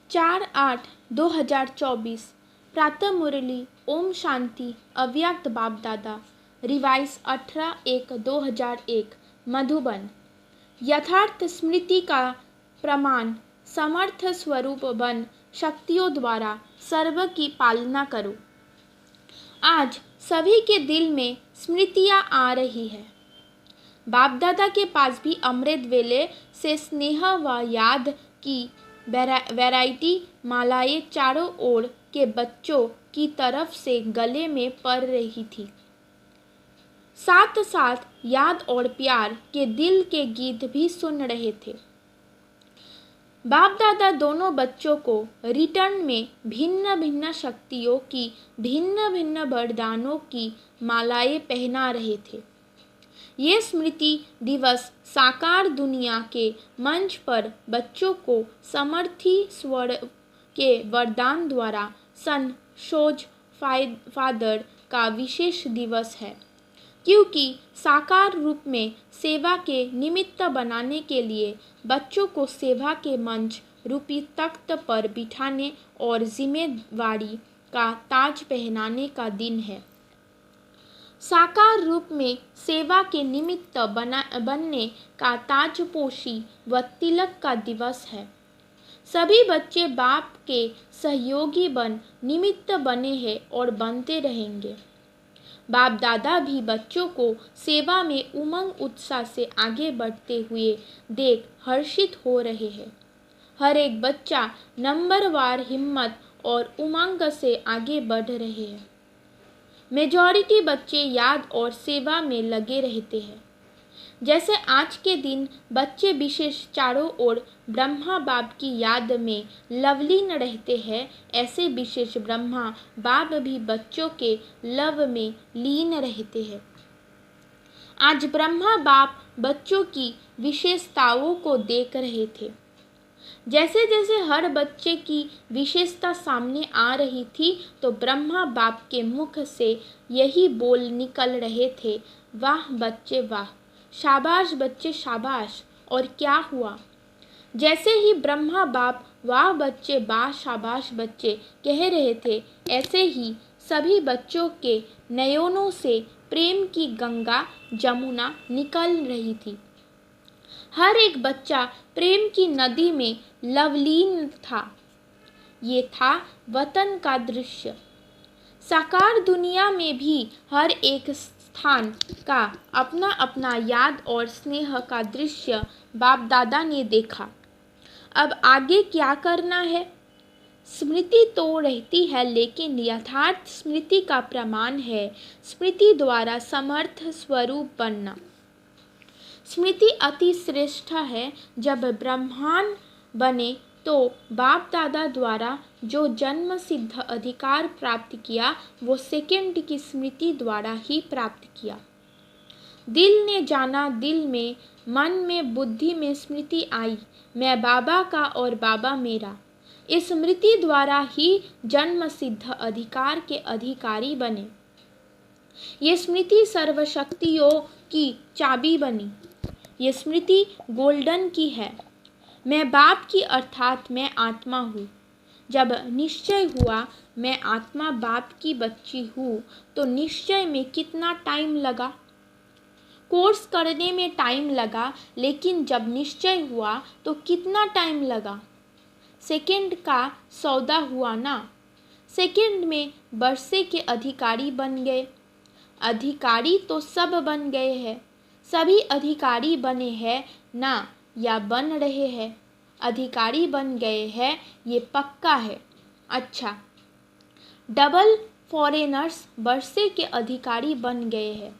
4/8/2024 प्रातः मुरली ओम शांति अव्यक्त बाप दादा रिवाइज 18/1/2001 मधुबन। यथार्थ स्मृति का प्रमाण समर्थ स्वरूप बन शक्तियों द्वारा सर्व की पालना करो। आज सभी के दिल में स्मृतियाँ आ रही है। बाप दादा के पास भी अमृत वेले से स्नेह व याद की वैरायटी मालाएं चारों ओर के बच्चों की तरफ से गले में पड़ रही थी। साथ साथ याद और प्यार के दिल के गीत भी सुन रहे थे। बाप दादा दोनों बच्चों को रिटर्न में भिन्न भिन्न शक्तियों की भिन्न भिन्न वरदानों की मालाएं पहना रहे थे। ये स्मृति दिवस साकार दुनिया के मंच पर बच्चों को समर्थी स्वर के वरदान द्वारा सन शोज फादर का विशेष दिवस है, क्योंकि साकार रूप में सेवा के निमित्त बनाने के लिए बच्चों को सेवा के मंच रूपी तख्त पर बिठाने और जिम्मेवारी का ताज पहनाने का दिन है। साकार रूप में सेवा के निमित्त बनने का ताजपोशी व तिलक का दिवस है। सभी बच्चे बाप के सहयोगी बन निमित्त बने हैं और बनते रहेंगे। बाप दादा भी बच्चों को सेवा में उमंग उत्साह से आगे बढ़ते हुए देख हर्षित हो रहे हैं। हर एक बच्चा नंबरवार हिम्मत और उमंग से आगे बढ़ रहे हैं। मेजॉरिटी बच्चे याद और सेवा में लगे रहते हैं। जैसे आज के दिन बच्चे विशेष चारों ओर ब्रह्मा बाप की याद में लवलीन रहते हैं, ऐसे विशेष ब्रह्मा बाप भी बच्चों के लव में लीन रहते हैं। आज ब्रह्मा बाप बच्चों की विशेषताओं को देख रहे थे। जैसे जैसे हर बच्चे की विशेषता सामने आ रही थी तो ब्रह्मा बाप के मुख से यही बोल निकल रहे थे, वाह बच्चे वाह, शाबाश बच्चे शाबाश। और क्या हुआ? जैसे ही ब्रह्मा बाप वाह बच्चे वाह शाबाश बच्चे कह रहे थे, ऐसे ही सभी बच्चों के नयनों से प्रेम की गंगा जमुना निकल रही थी। हर एक बच्चा प्रेम की नदी में लवलीन था। ये था वतन का दृश्य। साकार दुनिया में भी हर एक स्थान का अपना अपना याद और स्नेह का दृश्य बाप दादा ने देखा। अब आगे क्या करना है? स्मृति तो रहती है, लेकिन यथार्थ स्मृति का प्रमाण है स्मृति द्वारा समर्थ स्वरूप बनना। स्मृति अति श्रेष्ठ है। जब ब्रह्मांड बने तो बाप दादा द्वारा जो जन्म सिद्ध अधिकार प्राप्त किया वो सेकंड की स्मृति द्वारा ही प्राप्त किया। दिल ने जाना, दिल में मन में बुद्धि में स्मृति आई, मैं बाबा का और बाबा मेरा। इस स्मृति द्वारा ही जन्म सिद्ध अधिकार के अधिकारी बने। ये स्मृति सर्वशक्तियों की चाबी बनी। ये स्मृति गोल्डन की है। मैं बाप की अर्थात मैं आत्मा हूँ। जब निश्चय हुआ मैं आत्मा बाप की बच्ची हूँ तो निश्चय में कितना टाइम लगा? कोर्स करने में टाइम लगा, लेकिन जब निश्चय हुआ तो कितना टाइम लगा? सेकंड का सौदा हुआ ना। सेकंड में वर्षे के अधिकारी बन गए। अधिकारी तो सब बन गए हैं। सभी अधिकारी बने हैं ना या बन रहे हैं? अधिकारी बन गए हैं, ये पक्का है। अच्छा, डबल फॉरेनर्स वर्षे के अधिकारी बन गए हैं।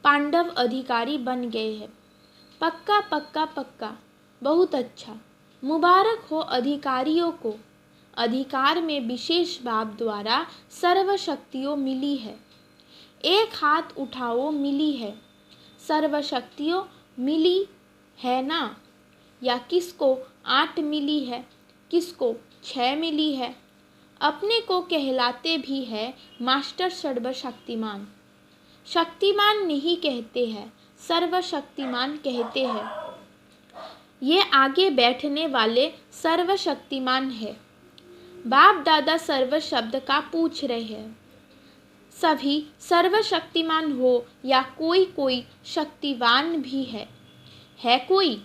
पांडव अधिकारी बन गए हैं। पक्का पक्का पक्का, बहुत अच्छा। मुबारक हो अधिकारियों को। अधिकार में विशेष बाप द्वारा सर्व शक्तियों मिली है। एक हाथ उठाओ, मिली है। सर्व शक्तियों मिली है ना? या किसको 8 मिली है, किसको 6 मिली है? अपने को कहलाते भी है मास्टर सर्वशक्तिमान। शक्तिमान नहीं कहते हैं, सर्वशक्तिमान कहते हैं। ये आगे बैठने वाले सर्वशक्तिमान है। बाप दादा सर्व शब्द का पूछ रहे हैं। सभी सर्वशक्तिमान हो या कोई कोई शक्तिवान भी है कोई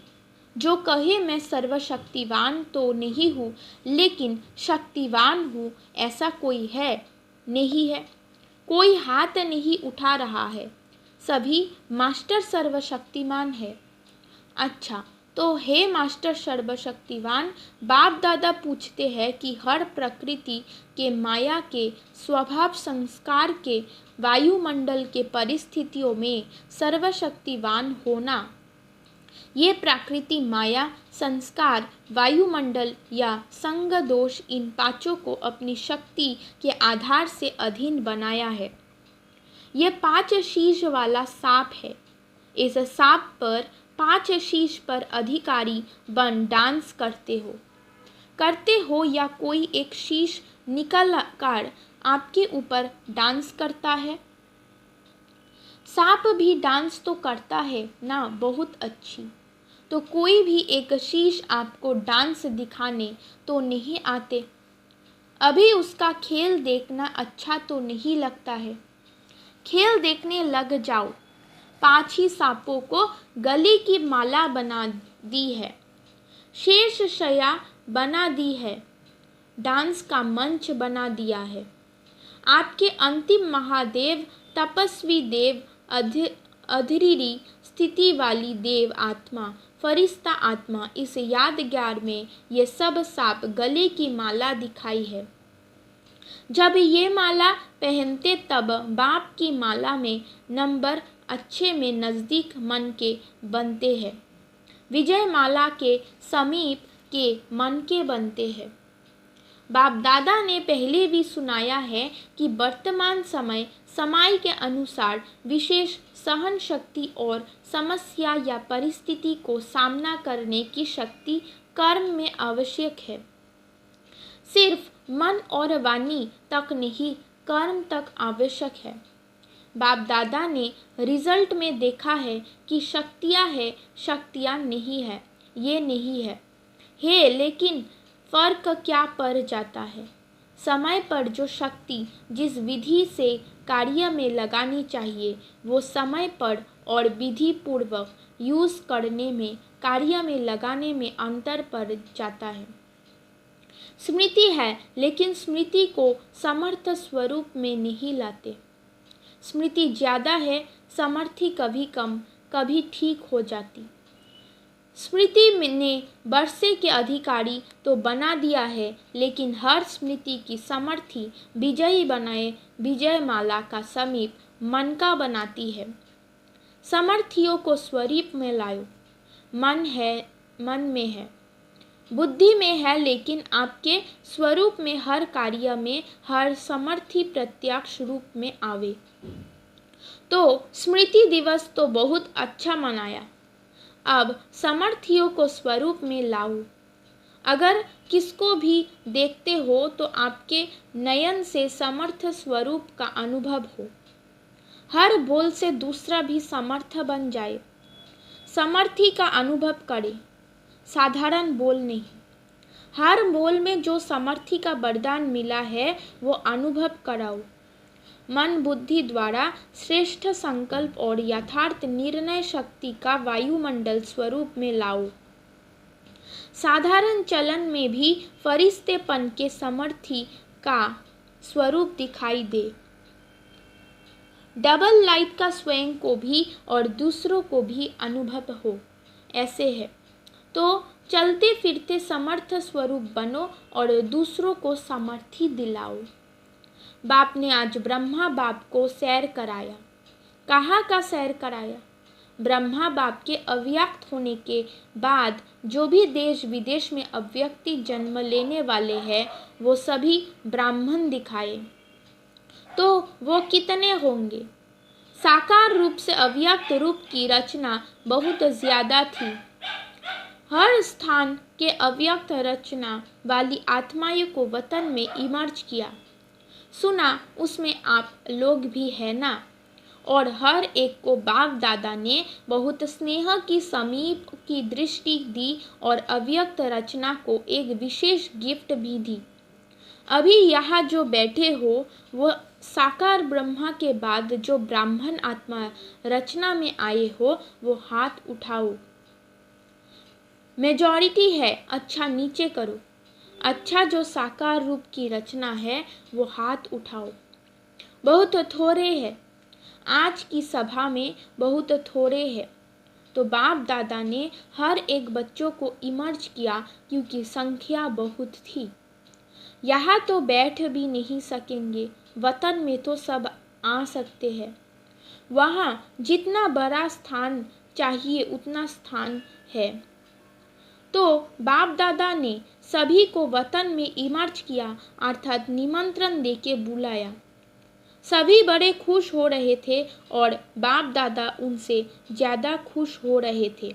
जो कहे मैं सर्वशक्तिवान तो नहीं हूँ लेकिन शक्तिवान हूँ, ऐसा कोई है? नहीं है। कोई हाथ नहीं उठा रहा है। सभी मास्टर सर्वशक्तिमान है। अच्छा, तो हे मास्टर सर्वशक्तिवान, बाप दादा पूछते हैं कि हर प्रकृति के, माया के, स्वभाव संस्कार के, वायुमंडल के परिस्थितियों में सर्वशक्तिवान होना, ये प्रकृति, माया, संस्कार, वायुमंडल या संग दोष, इन पांचों को अपनी शक्ति के आधार से अधीन बनाया है। ये 5 शीश वाला सांप है। इस सांप पर 5 शीश पर अधिकारी बन डांस करते हो या कोई एक शीश निकल कर आपके ऊपर डांस करता है? सांप भी डांस तो करता है ना, बहुत अच्छी। तो कोई भी एक शीश आपको डांस दिखाने तो नहीं आते? अभी उसका खेल देखना अच्छा तो नहीं लगता है? खेल देखने लग जाओ। 5 ही सांपों को गले की माला बना दी है, शेष शया बना दी है, डांस का मंच बना दिया है। आपके अंतिम महादेव, तपस्वी देव, अधीरी स्थिति वाली देव आत्मा, फरिश्ता आत्मा, इस यादगार में ये सब सांप गले की माला दिखाई है। जब ये माला पहनते तब बाप की माला में नंबर अच्छे में नज़दीक मन के बनते हैं, विजय माला के समीप के मन के बनते हैं। बाप दादा ने पहले भी सुनाया है कि वर्तमान समय के अनुसार विशेष सहन शक्ति और समस्या या परिस्थिति को सामना करने की शक्ति कर्म में आवश्यक है। सिर्फ मन और वाणी तक नहीं, कर्म तक आवश्यक है। बाप दादा ने रिजल्ट में देखा है कि शक्तियाँ है, शक्तियाँ नहीं है, ये नहीं है लेकिन फर्क क्या पड़ जाता है? समय पर जो शक्ति जिस विधि से कार्य में लगानी चाहिए वो समय पर और विधि पूर्वक यूज करने में, कार्य में लगाने में अंतर पड़ जाता है। स्मृति है लेकिन स्मृति को समर्थ स्वरूप में नहीं लाते। स्मृति ज़्यादा है, समर्थी कभी कम, कभी ठीक हो जाती। स्मृति ने वर्षे के अधिकारी तो बना दिया है लेकिन हर स्मृति की समर्थी विजयी बनाए विजय माला का समीप मन का बनाती है। समर्थियों को स्वरूप में लाओ। मन में है, बुद्धि में है, लेकिन आपके स्वरूप में हर कार्य में हर समर्थी प्रत्यक्ष रूप में आवे। तो स्मृति दिवस तो बहुत अच्छा मनाया। अब समर्थियों को स्वरूप में लाओ। अगर किसको भी देखते हो तो आपके नयन से समर्थ स्वरूप का अनुभव हो। हर बोल से दूसरा भी समर्थ बन जाए। समर्थी का अनुभव करे, साधारण बोल नहीं। हर बोल में जो समर्थी का वरदान मिला है वो अनुभव कराओ। मन बुद्धि द्वारा श्रेष्ठ संकल्प और यथार्थ निर्णय शक्ति का वायुमंडल स्वरूप में लाओ। साधारण चलन में भी फरिश्तेपन के समर्थी का स्वरूप दिखाई दे। डबल लाइट का स्वयं को भी और दूसरों को भी अनुभव हो, ऐसे है। तो चलते फिरते समर्थ स्वरूप बनो और दूसरों को समर्थी दिलाओ। बाप ने आज ब्रह्मा बाप को सैर कराया। कहाँ का सैर कराया? ब्रह्मा बाप के अव्यक्त होने के बाद जो भी देश विदेश में अव्यक्ति जन्म लेने वाले हैं वो सभी ब्राह्मण दिखाए। तो वो कितने होंगे? साकार रूप से अव्यक्त रूप की रचना बहुत ज़्यादा थी। हर स्थान के अव्यक्त रचना वाली आत्माओं को वतन में इमर्ज किया। सुना उसमें आप लोग भी है ना? और हर एक को बाप दादा ने बहुत स्नेह की समीप की दृष्टि दी और अव्यक्त रचना को एक विशेष गिफ्ट भी दी। अभी यहाँ जो बैठे हो वो साकार ब्रह्मा के बाद जो ब्राह्मण आत्मा रचना में आए हो वो हाथ उठाओ। मेजॉरिटी है, अच्छा नीचे करो। अच्छा जो साकार रूप की रचना है वो हाथ उठाओ। बहुत थोड़े हैं, आज की सभा में बहुत थोड़े हैं। तो बाप दादा ने हर एक बच्चों को इमर्ज किया क्योंकि संख्या बहुत थी। यहाँ तो बैठ भी नहीं सकेंगे, वतन में तो सब आ सकते हैं। वहाँ जितना बड़ा स्थान चाहिए उतना स्थान है। तो बाप दादा ने सभी को वतन में इमर्ज किया, अर्थात निमंत्रण देके बुलाया। सभी बड़े खुश हो रहे थे और बाप दादा उनसे ज़्यादा खुश हो रहे थे।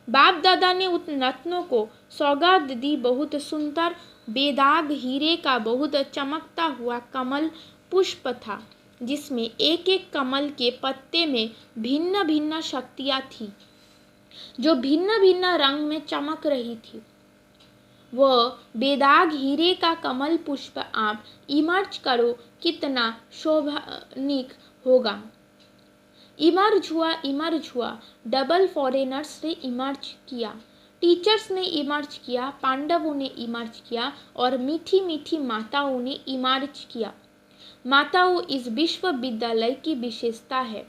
बाप दादा ने उन रत्नों को सौगात दी। बहुत सुंदर बेदाग हीरे का बहुत चमकता हुआ कमल पुष्प था, जिसमें एक एक कमल के पत्ते में भिन्न भिन्न शक्तियाँ थी, जो भिन्न भिन्न रंग में चमक रही थी। वह बेदाग हीरे का कमल पुष्प आप इमर्ज करो, कितना शोभनीक होगा। इमर्ज हुआ। डबल फॉरेनर्स ने इमर्ज किया, टीचर्स ने इमर्ज किया, पांडवों ने इमर्ज किया और मीठी मीठी माताओं ने इमर्ज किया। माताओं इस विश्वविद्यालय की विशेषता है।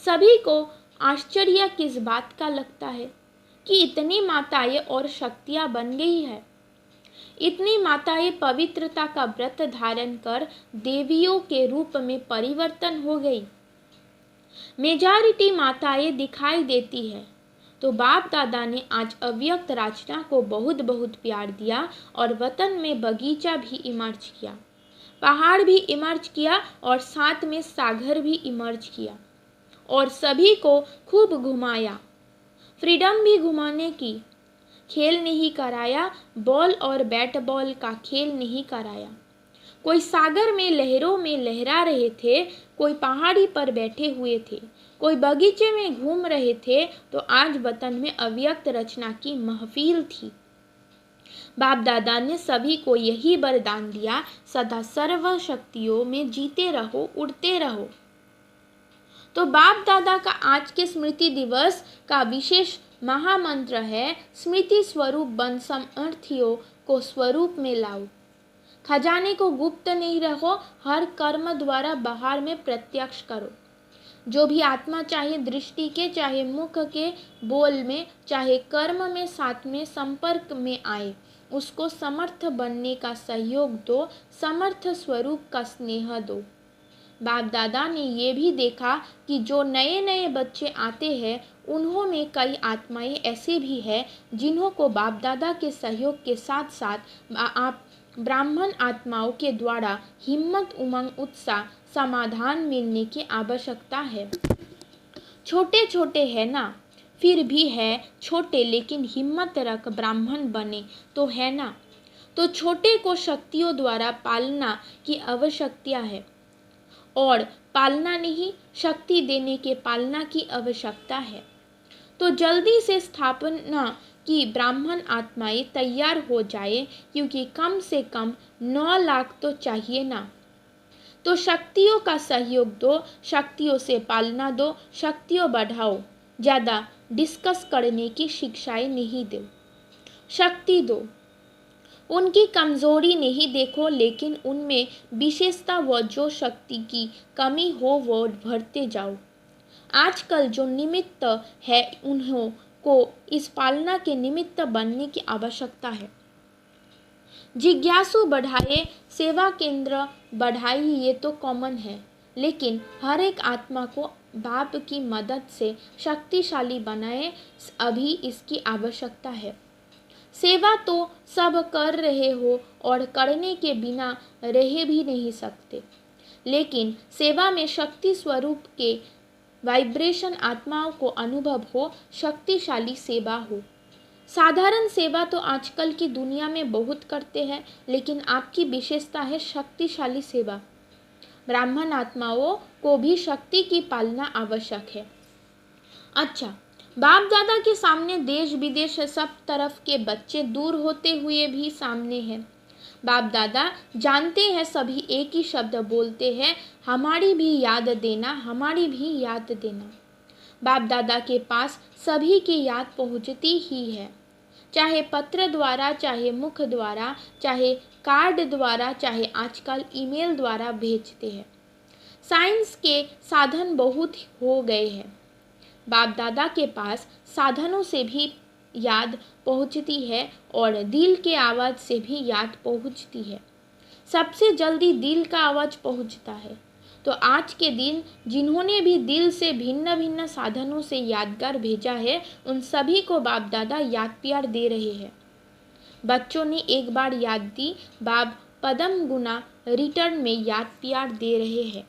सभी को आश्चर्य किस बात का लगता है कि इतनी माताएं और शक्तियां बन गई है। इतनी माताएं पवित्रता का व्रत धारण कर देवियों के रूप में परिवर्तन हो गई। मेजॉरिटी माताएं दिखाई देती है। तो बाप दादा ने आज अव्यक्त रचना को बहुत बहुत प्यार दिया और वतन में बगीचा भी इमर्ज किया, पहाड़ भी इमर्ज किया और साथ में सागर भी इमर्ज किया और सभी को खूब घुमाया। फ्रीडम भी घुमाने की। खेल नहीं कराया, बॉल और बैट बॉल का खेल नहीं कराया। कोई सागर में लहरों में लहरा रहे थे, कोई पहाड़ी पर बैठे हुए थे, कोई बगीचे में घूम रहे थे। तो आज वतन में अव्यक्त रचना की महफिल थी। बाप दादा ने सभी को यही वरदान दिया, सदा सर्व शक्तियों में जीते रहो, उड़ते रहो। तो बाप दादा का आज के स्मृति दिवस का विशेष महामंत्र है, स्मृति स्वरूप बन समर्थियों को स्वरूप में लाओ। खजाने को गुप्त नहीं रखो, हर कर्म द्वारा बाहर में प्रत्यक्ष करो। जो भी आत्मा चाहे दृष्टि के, चाहे मुख के बोल में, चाहे कर्म में साथ में संपर्क में आए, उसको समर्थ बनने का सहयोग दो, समर्थ स्वरूप का स्नेह दो। बाप दादा ने ये भी देखा कि जो नए नए बच्चे आते हैं उन्हों में कई आत्माएं ऐसे भी हैं जिन्हों को बाप दादा के सहयोग के साथ साथ आप ब्राह्मण आत्माओं के द्वारा हिम्मत, उमंग, उत्साह, समाधान मिलने की आवश्यकता है। छोटे छोटे है ना, फिर भी है छोटे, लेकिन हिम्मत रख ब्राह्मण बने तो है ना। तो छोटे को शक्तियों द्वारा पालना की आवश्यकता है और पालना नहीं, शक्ति देने के पालना की आवश्यकता है। तो जल्दी से स्थापना की ब्राह्मण आत्माएं तैयार हो जाए, क्योंकि कम से कम 9 लाख तो चाहिए ना। तो शक्तियों का सहयोग दो, शक्तियों से पालना दो, शक्तियों बढ़ाओ। ज़्यादा डिस्कस करने की शिक्षाएं नहीं दो, शक्ति दो। उनकी कमजोरी नहीं देखो, लेकिन उनमें विशेषता व जो शक्ति की कमी हो वो भरते जाओ। आजकल जो निमित्त है उन्हों को इस पालना के निमित्त बनने की आवश्यकता है। जिज्ञासु बढ़ाए, सेवा केंद्र बढ़ाई, ये तो कॉमन है, लेकिन हर एक आत्मा को बाप की मदद से शक्तिशाली बनाए, अभी इसकी आवश्यकता है। सेवा तो सब कर रहे हो और करने के बिना रह भी नहीं सकते, लेकिन सेवा में शक्ति स्वरूप के वाइब्रेशन आत्माओं को अनुभव हो, शक्तिशाली सेवा हो। साधारण सेवा तो आजकल की दुनिया में बहुत करते हैं, लेकिन आपकी विशेषता है शक्तिशाली सेवा। ब्राह्मण आत्माओं को भी शक्ति की पालना आवश्यक है। अच्छा, बाप दादा के सामने देश विदेश सब तरफ के बच्चे दूर होते हुए भी सामने हैं। बाप दादा जानते हैं सभी एक ही शब्द बोलते हैं, हमारी भी याद देना, हमारी भी याद देना। बाप दादा के पास सभी की याद पहुंचती ही है, चाहे पत्र द्वारा, चाहे मुख द्वारा, चाहे कार्ड द्वारा, चाहे आजकल ईमेल द्वारा भेजते हैं। साइंस के साधन बहुत हो गए हैं। बाप दादा के पास साधनों से भी याद पहुंचती है और दिल के आवाज़ से भी याद पहुंचती है। सबसे जल्दी दिल का आवाज़ पहुंचता है। तो आज के दिन जिन्होंने भी दिल से भिन्न भिन्न साधनों से यादगार भेजा है, उन सभी को बाप दादा याद प्यार दे रहे हैं। बच्चों ने एक बार याद दी, बाप पदम गुना रिटर्न में याद प्यार दे रहे हैं।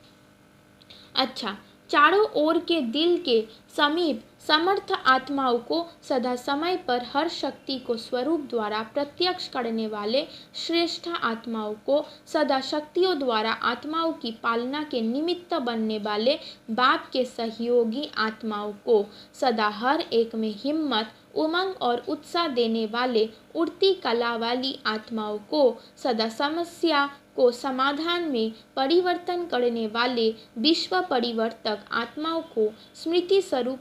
अच्छा, चारों ओर के दिल के समीप समर्थ आत्माओं को सदा समय पर हर शक्ति को स्वरूप द्वारा प्रत्यक्ष करने वाले श्रेष्ठ आत्माओं को, सदा शक्तियों द्वारा आत्माओं की पालना के निमित्त बनने वाले बाप के सहयोगी आत्माओं को, सदा हर एक में हिम्मत, उमंग और उत्साह देने वाले उड़ती कला वाली आत्माओं को, सदा समस्या को समाधान में परिवर्तन करने वाले विश्व परिवर्तक आत्माओं को, स्मृति स्वरूप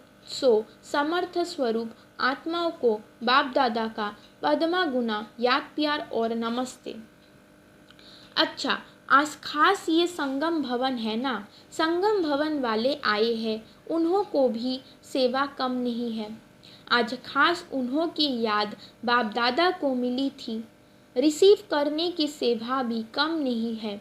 समर्थ स्वरूप आत्माओं को बाप दादा का पद्मा गुना याद प्यार और नमस्ते। अच्छा, आज खास ये संगम भवन है ना, संगम भवन वाले आए हैं, उन्हों को भी सेवा कम नहीं है। आज खास उन्हों की याद बाप दादा को मिली थी, रिसीव करने की सेवा भी कम नहीं है।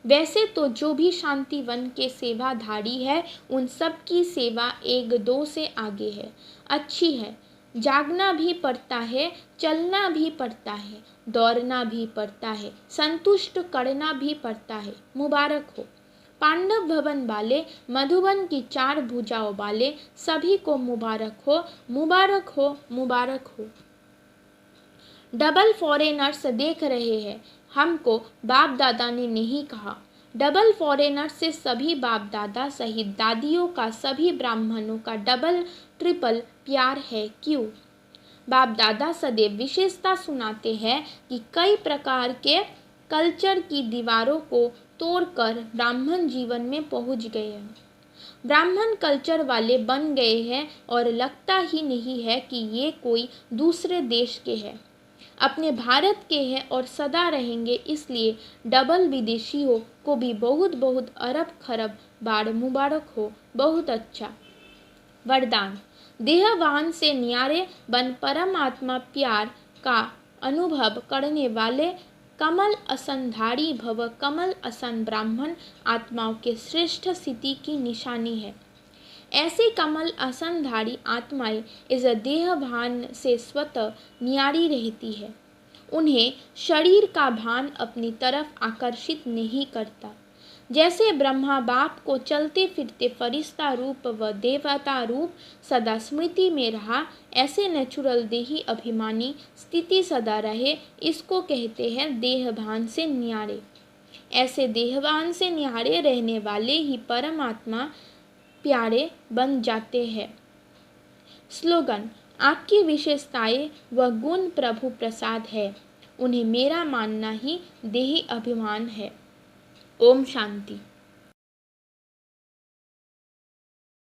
वैसे तो जो भी शांति वन के सेवाधारी है, उन सब की सेवा एक दो से आगे है, अच्छी है। जागना भी पड़ता है, चलना भी पड़ता है, दौड़ना भी पड़ता है, संतुष्ट करना भी पड़ता है। मुबारक हो पांडव भवन वाले, मधुबन की चार भुजाओं वाले सभी को मुबारक हो, मुबारक हो, मुबारक हो। डबल फॉरेनर्स देख रहे हैं, हमको बाप दादा ने नहीं कहा। डबल फॉरेनर्स से सभी बाप दादा सहित दादियों का, सभी ब्राह्मणों का डबल ट्रिपल प्यार है। क्यों? बाप दादा सदैव विशेषता सुनाते हैं कि कई प्रकार के कल्चर की दीवारों को तोड़कर ब्राह्मण जीवन में पहुंच गए हैं, ब्राह्मण कल्चर वाले बन गए हैं और लगता ही नहीं है कि ये कोई दूसरे देश के हैं, अपने भारत के हैं और सदा रहेंगे। इसलिए डबल विदेशियों को भी बहुत बहुत अरब खरब बार मुबारक हो। बहुत अच्छा वरदान। देहवान से न्यारे बन परमात्मा प्यार का अनुभव करने वाले कमल असनधारी भव, कमल असन ब्राह्मण आत्माओं के श्रेष्ठ स्थिति की निशानी है। ऐसी कमल असनधारी आत्माएं इस देहभान से स्वतः न्यारी रहती है। उन्हें शरीर का भान अपनी तरफ आकर्षित नहीं करता। जैसे ब्रह्मा बाप को चलते फिरते फरिश्ता रूप व देवता रूप सदा स्मृति में रहा, ऐसे नेचुरल देही अभिमानी स्थिति सदा रहे, इसको कहते हैं देहभान से न्यारे। ऐसे देहभान से न्यारे रहने वाले ही परमात्मा प्यारे बन जाते हैं। स्लोगन। आपकी विशेषताएं व गुण प्रभु प्रसाद है, उन्हें मेरा मानना ही देही अभिमान है। ओम शांति।